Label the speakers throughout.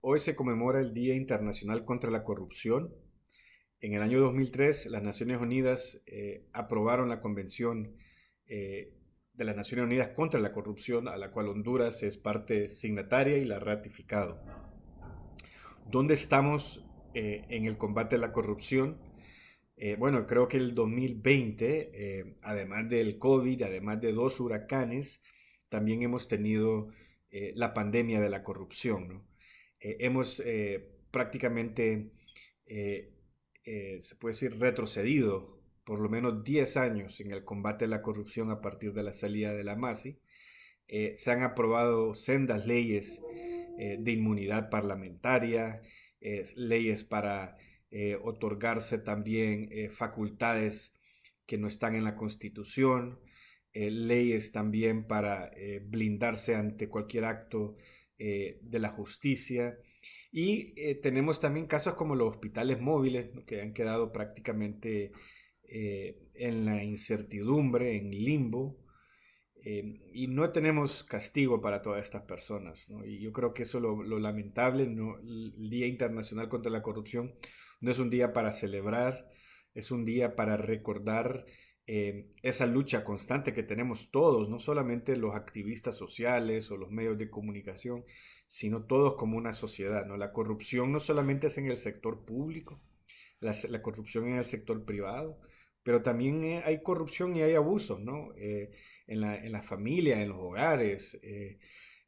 Speaker 1: Hoy se conmemora el Día Internacional contra la Corrupción. En el año 2003, las Naciones Unidas aprobaron la Convención de las Naciones Unidas contra la Corrupción, a la cual Honduras es parte signataria y la ha ratificado. ¿Dónde estamos en el combate a la corrupción? Bueno, creo que el 2020, además del COVID, además de dos huracanes, también hemos tenido la pandemia de la corrupción, ¿no? Hemos prácticamente, eh, se puede decir, retrocedido por lo menos 10 años en el combate a la corrupción a partir de la salida de la MASI. Se han aprobado sendas leyes de inmunidad parlamentaria, leyes para otorgarse también facultades que no están en la Constitución, leyes también para blindarse ante cualquier acto de la justicia. Y tenemos también casos como los hospitales móviles, ¿no?, que han quedado prácticamente en la incertidumbre, en limbo, y no tenemos castigo para todas estas personas, ¿no? Y yo creo que eso es lo lamentable, ¿no? El Día Internacional contra la Corrupción no es un día para celebrar, es un día para recordar esa lucha constante que tenemos todos, no solamente los activistas sociales o los medios de comunicación, sino todos como una sociedad, ¿no? La corrupción no solamente es en el sector público, la corrupción en el sector privado, pero también hay corrupción y hay abusos, ¿no? En la familia, en los hogares.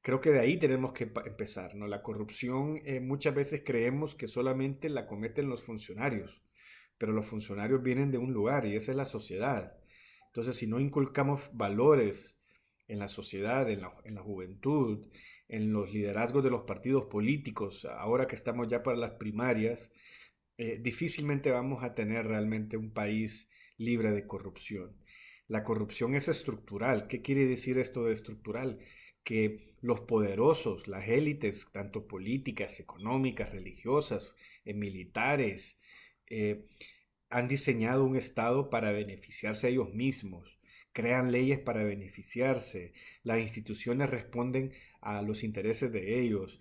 Speaker 1: Creo que de ahí tenemos que empezar, ¿no? La corrupción muchas veces creemos que solamente la cometen los funcionarios, pero los funcionarios vienen de un lugar y esa es la sociedad. Entonces, si no inculcamos valores en la sociedad, en la juventud, en los liderazgos de los partidos políticos, ahora que estamos ya para las primarias, difícilmente vamos a tener realmente un país libre de corrupción. La corrupción es estructural. ¿Qué quiere decir esto de estructural? Que los poderosos, las élites, tanto políticas, económicas, religiosas, militares, eh, han diseñado un Estado para beneficiarse a ellos mismos, crean leyes para beneficiarse, las instituciones responden a los intereses de ellos,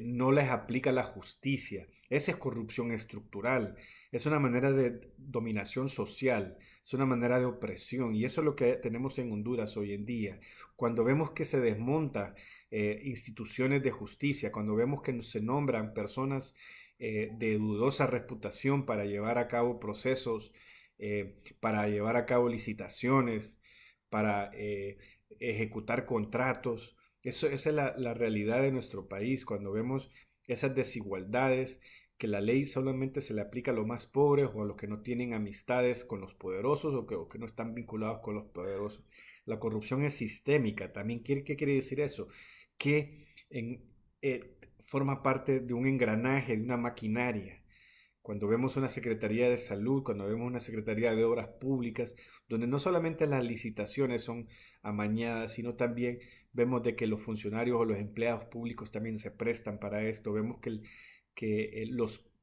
Speaker 1: no les aplica la justicia. Esa es corrupción estructural, es una manera de dominación social, es una manera de opresión y eso es lo que tenemos en Honduras hoy en día. Cuando vemos que se desmonta instituciones de justicia, cuando vemos que se nombran personas de dudosa reputación para llevar a cabo procesos, para llevar a cabo licitaciones, para ejecutar contratos. Esa es la realidad de nuestro país, cuando vemos esas desigualdades, que la ley solamente se le aplica a los más pobres o a los que no tienen amistades con los poderosos o que no están vinculados con los poderosos. La corrupción es sistémica. También, ¿qué quiere decir eso? Que forma parte de un engranaje, de una maquinaria. Cuando vemos una Secretaría de Salud, cuando vemos una Secretaría de Obras Públicas, donde no solamente las licitaciones son amañadas, sino también vemos de que los funcionarios o los empleados públicos también se prestan para esto. Vemos que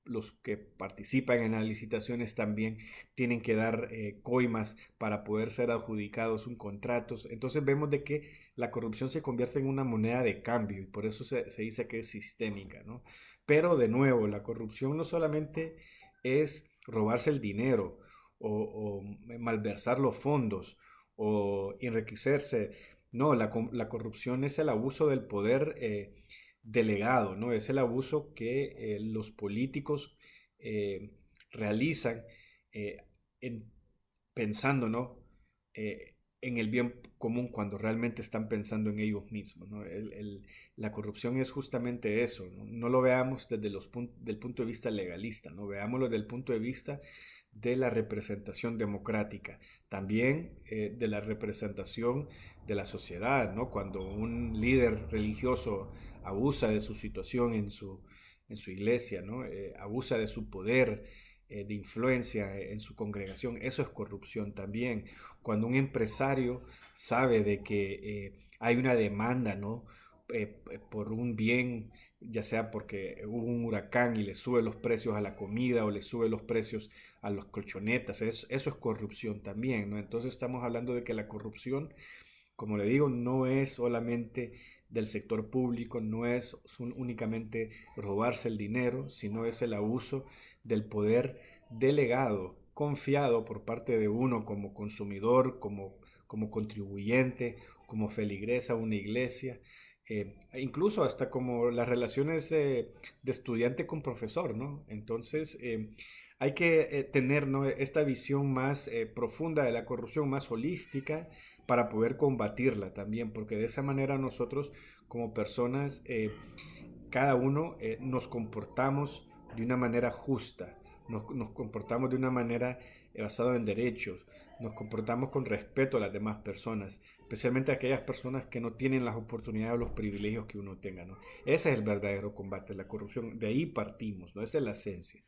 Speaker 1: los que participan en las licitaciones también tienen que dar coimas para poder ser adjudicados un contratos. Entonces vemos de que la corrupción se convierte en una moneda de cambio y por eso se dice que es sistémica, ¿no? Pero de nuevo, la corrupción no solamente es robarse el dinero o malversar los fondos o enriquecerse. No, la corrupción es el abuso del poder delegado, ¿no? Es el abuso que los políticos eh, realizan eh, en- pensando, ¿no? En el bien común cuando realmente están pensando en ellos mismos, ¿no? La corrupción es justamente eso, ¿no? No lo veamos desde del punto de vista legalista, ¿no? Veámoslo desde el punto de vista de la representación democrática, también de la representación de la sociedad, ¿no? Cuando un líder religioso abusa de su situación en su iglesia, ¿no? Abusa de su poder, de influencia en su congregación, eso es corrupción también. Cuando un empresario sabe de que hay una demanda, ¿no? Por un bien, ya sea porque hubo un huracán y le sube los precios a la comida o le sube los precios a los colchonetas, eso es corrupción también, ¿no? Entonces estamos hablando de que la corrupción como le digo, no es solamente del sector público, no es únicamente robarse el dinero, sino es el abuso del poder delegado, confiado por parte de uno como consumidor, como contribuyente, como feligrés a una iglesia, incluso hasta como las relaciones de estudiante con profesor, ¿no? Entonces, hay que tener, ¿no?, esta visión más profunda de la corrupción, más holística, para poder combatirla también, porque de esa manera nosotros como personas, cada uno nos comportamos de una manera justa, nos comportamos de una manera basada en derechos, nos comportamos con respeto a las demás personas, especialmente a aquellas personas que no tienen las oportunidades o los privilegios que uno tenga, ¿no? Ese es el verdadero combate a la corrupción, de ahí partimos, ¿no? Esa es la esencia.